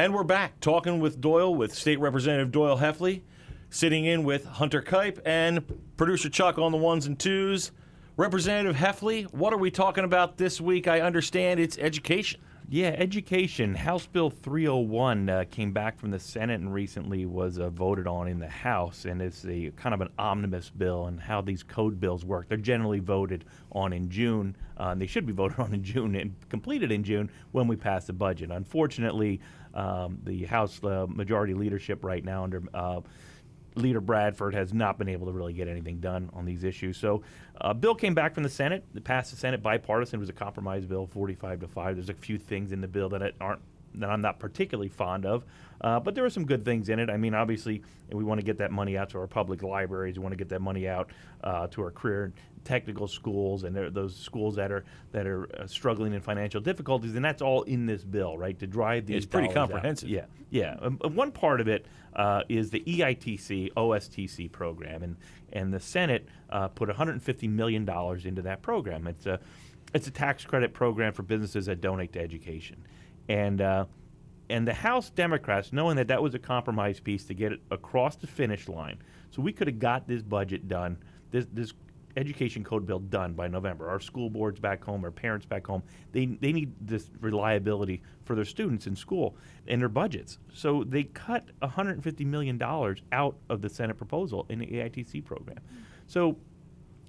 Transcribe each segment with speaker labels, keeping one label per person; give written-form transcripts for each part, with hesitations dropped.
Speaker 1: And we're back talking with Doyle, with State Representative Doyle Heffley, sitting in with Hunter Kipe and producer Chuck on the ones and twos. Representative Heffley, what are we talking about this week? I understand it's education.
Speaker 2: Yeah, education. House Bill 301 came back from the Senate and recently was voted on in the House, and it's a kind of an omnibus bill and how these code bills work. They're generally voted on in June. They should be voted on in June and completed in June when we pass the budget. Unfortunately, the House majority leadership right now under Leader Bradford has not been able to really get anything done on these issues. So a bill came back from the Senate. It passed the Senate bipartisan. It was a compromise bill, 45-5. There's a few things in the bill that I'm not particularly fond of, but there are some good things in it. I mean, obviously, we want to get that money out to our public libraries. We want to get that money out to our career technical schools and those schools that are struggling in financial difficulties, and that's all in this bill, right? To drive these.
Speaker 1: It's pretty
Speaker 2: dollars
Speaker 1: comprehensive.
Speaker 2: Out. Yeah. One part of it is the EITC OSTC program, and the Senate put $150 million into that program. It's a tax credit program for businesses that donate to education, and the House Democrats, knowing that was a compromise piece to get it across the finish line, so we could have got this budget done, this education code bill done by November. Our school boards back home, our parents back home, they need this reliability for their students in school and their budgets. So they cut $150 million out of the Senate proposal in the AITC program. So,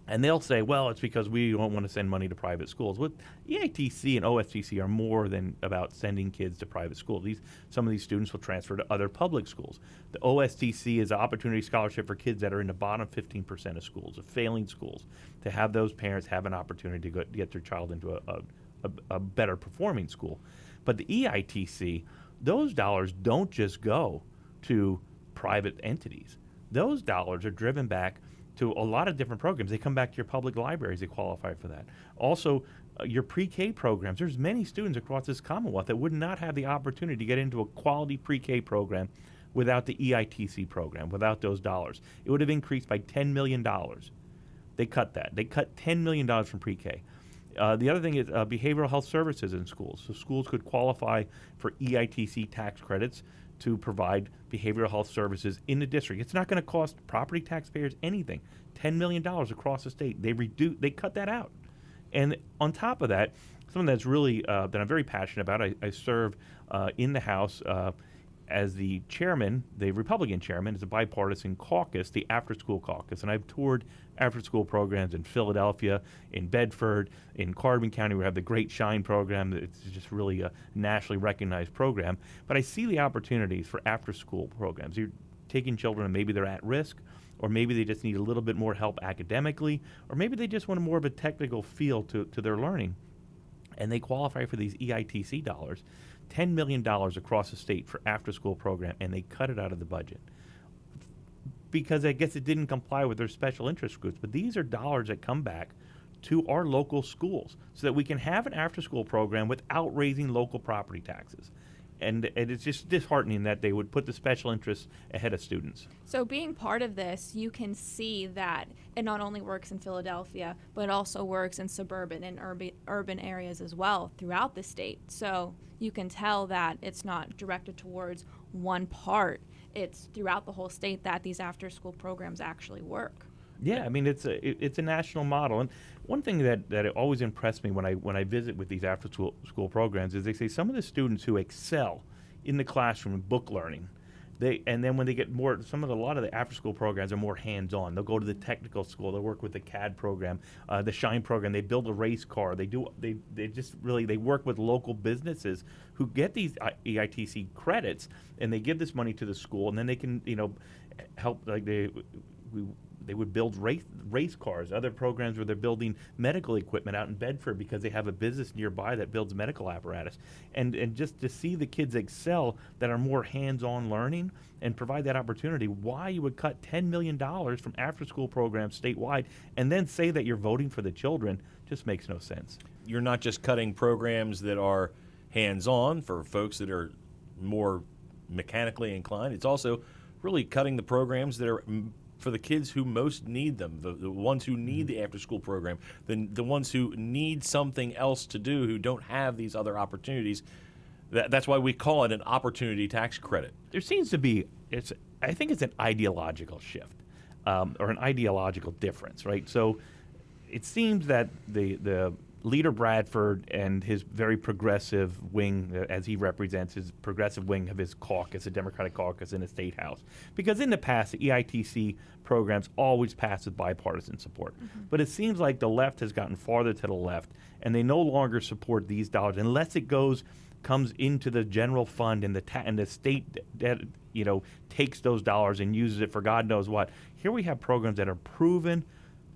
Speaker 2: and they'll say, well, it's because we don't want to send money to private schools. Well, EITC and OSTC are more than about sending kids to private schools. Some of these students will transfer to other public schools. The OSTC is an opportunity scholarship for kids that are in the bottom 15% of schools, of failing schools, to have those parents have an opportunity to get their child into a better performing school. But the EITC, those dollars don't just go to private entities. Those dollars are driven back to a lot of different programs. They come back to your public libraries. They qualify for that. Also, your pre-K programs. There's many students across this Commonwealth that would not have the opportunity to get into a quality pre-K program without the EITC program, without those dollars. It would have increased by $10 million. They cut that. They cut $10 million from pre-K. The other thing is behavioral health services in schools. So schools could qualify for EITC tax credits to provide behavioral health services in the district. It's not going to cost property taxpayers anything. $10 million across the state. They cut that out. And on top of that, something that's really that I'm very passionate about, I serve in the House as the chairman, the Republican chairman, is a bipartisan caucus, the after-school caucus. And I've toured after-school programs in Philadelphia, in Bedford, in Carbon County. We have the Great Shine program. It's just really a nationally recognized program. But I see the opportunities for after-school programs. You're taking children and maybe they're at risk, or maybe they just need a little bit more help academically, or maybe they just want more of a technical feel to their learning. And they qualify for these EITC dollars. $10 million across the state for after-school program, and they cut it out of the budget because I guess it didn't comply with their special interest groups. But these are dollars that come back to our local schools so that we can have an after-school program without raising local property taxes. And it's just disheartening that they would put the special interests ahead of students.
Speaker 3: So being part of this, you can see that it not only works in Philadelphia, but it also works in suburban and urban areas as well throughout the state. So you can tell that it's not directed towards one part. It's throughout the whole state that these after-school programs actually work.
Speaker 2: Yeah, I mean it's a national model, and one thing that always impressed me when I visit with these after school programs is they say some of the students who excel in the classroom in book learning, and then when they get a lot of the after school programs are more hands on. They'll go to the technical school, they'll work with the CAD program, the Shine program. They build a race car. They work with local businesses who get these EITC credits, and they give this money to the school, and then they can help they would build race cars, other programs where they're building medical equipment out in Bedford because they have a business nearby that builds medical apparatus. And just to see the kids excel that are more hands-on learning and provide that opportunity, why you would cut $10 million from after-school programs statewide and then say that you're voting for the children just makes no sense.
Speaker 1: You're not just cutting programs that are hands-on for folks that are more mechanically inclined. It's also really cutting the programs that are for the kids who most need them, the ones who need the after-school program, the ones who need something else to do, who don't have these other opportunities. That's why we call it an opportunity tax credit.
Speaker 2: There seems to be, I think it's an ideological shift or an ideological difference, right? So it seems that the Leader Bradford and his very progressive wing, as he represents his progressive wing of his caucus, the Democratic caucus in the State House, because in the past, the EITC programs always passed with bipartisan support. But it seems like the left has gotten farther to the left, and they no longer support these dollars unless it comes into the general fund and the state takes those dollars and uses it for God knows what. Here we have programs that are proven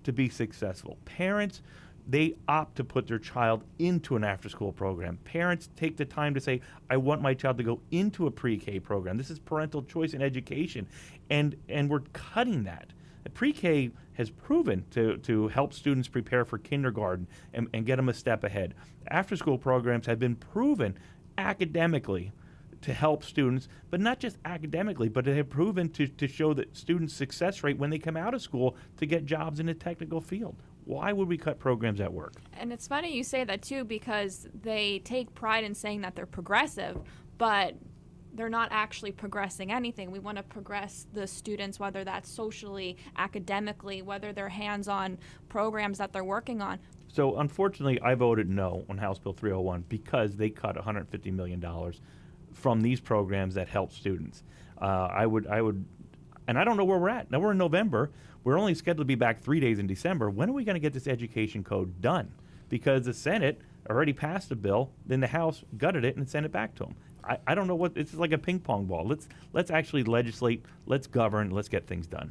Speaker 2: to be successful. Parents, they opt to put their child into an after-school program. Parents take the time to say, I want my child to go into a pre-K program. This is parental choice in education. And we're cutting that. Pre-K has proven to help students prepare for kindergarten and get them a step ahead. After-school programs have been proven academically to help students, but not just academically, but they have proven to show that students' success rate when they come out of school to get jobs in a technical field. Why would we cut programs at work?
Speaker 3: And it's funny you say that too, because they take pride in saying that they're progressive, but they're not actually progressing anything. We want to progress the students, whether that's socially, academically, whether they're hands-on programs that they're working on.
Speaker 2: So unfortunately, I voted no on House Bill 301 because they cut $150 million from these programs that help students. I would, and I don't know where we're at. Now we're in November. We're only scheduled to be back 3 days in December. When are we going to get this education code done? Because the Senate already passed a bill, then the House gutted it and sent it back to them. I don't know what, it's like a ping pong ball. Let's actually legislate, let's govern, let's get things done.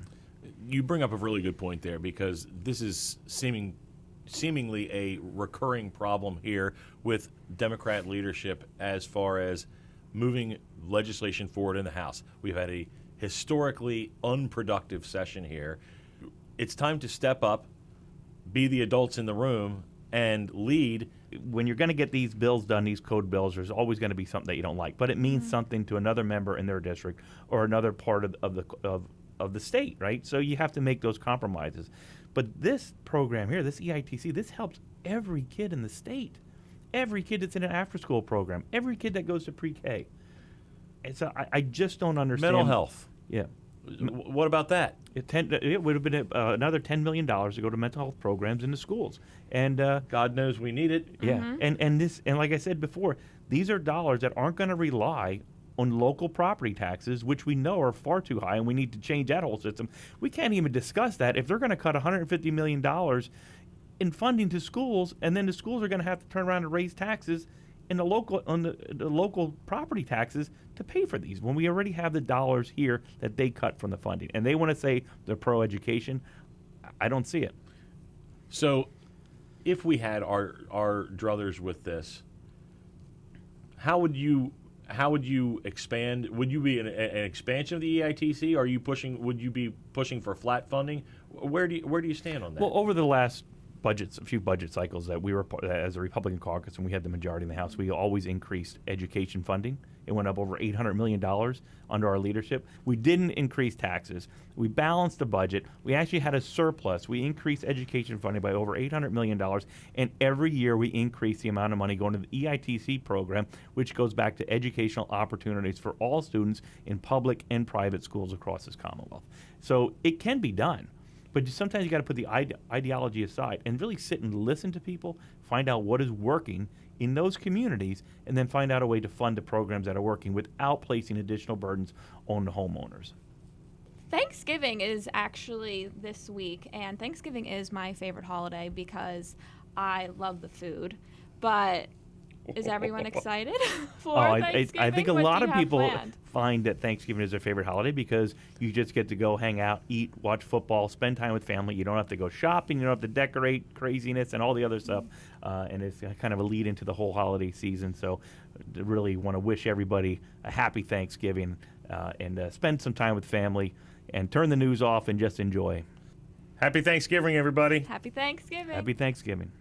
Speaker 1: You bring up a really good point there, because this is seemingly a recurring problem here with Democrat leadership as far as moving legislation forward in the House. We've had a historically unproductive session here. It's time to step up, be the adults in the room, and lead.
Speaker 2: When you're going to get these bills done, these code bills, there's always going to be something that you don't like, but it means something to another member in their district or another part of the state, right? So you have to make those compromises. But this program here, this EITC, this helps every kid in the state. Every kid that's in an after-school program. Every kid that goes to pre-K. And so I just don't understand.
Speaker 1: Mental health.
Speaker 2: Yeah.
Speaker 1: What about that?
Speaker 2: It would have been another $10 million to go to mental health programs in the schools. And
Speaker 1: God knows we need it.
Speaker 2: yeah. And like I said before, these are dollars that aren't going to rely on local property taxes, which we know are far too high, and we need to change that whole system. We can't even discuss that. If they're going to cut $150 million in funding to schools, and then the schools are going to have to turn around and raise taxes in the local property taxes to pay for these, when we already have the dollars here that they cut from the funding, and they want to say they're pro-education. I don't see it.
Speaker 1: So, if we had our druthers with this, how would you expand? Would you be an expansion of the EITC? Would you be pushing for flat funding? Where do you stand on that?
Speaker 2: Well, over the last a few budget cycles that we were as a Republican caucus and we had the majority in the House, we always increased education funding. It went up over $800 million under our leadership. We didn't increase taxes. We balanced the budget. We actually had a surplus. We increased education funding by over $800 million, and every year we increase the amount of money going to the EITC program, which goes back to educational opportunities for all students in public and private schools across this Commonwealth. So it can be done. But sometimes you got to put the ideology aside and really sit and listen to people, find out what is working in those communities, and then find out a way to fund the programs that are working without placing additional burdens on the homeowners.
Speaker 3: Thanksgiving is actually this week, and Thanksgiving is my favorite holiday because I love the food. But is everyone excited for Thanksgiving?
Speaker 2: I think a
Speaker 3: What
Speaker 2: lot
Speaker 3: do
Speaker 2: of
Speaker 3: you have
Speaker 2: people
Speaker 3: planned?
Speaker 2: find that Thanksgiving is their favorite holiday because you just get to go hang out, eat, watch football, spend time with family. You don't have to go shopping. You don't have to decorate craziness and all the other stuff. And it's kind of a lead into the whole holiday season. So I really want to wish everybody a happy Thanksgiving and spend some time with family and turn the news off and just enjoy.
Speaker 1: Happy Thanksgiving, everybody.
Speaker 3: Happy Thanksgiving.
Speaker 2: Happy Thanksgiving.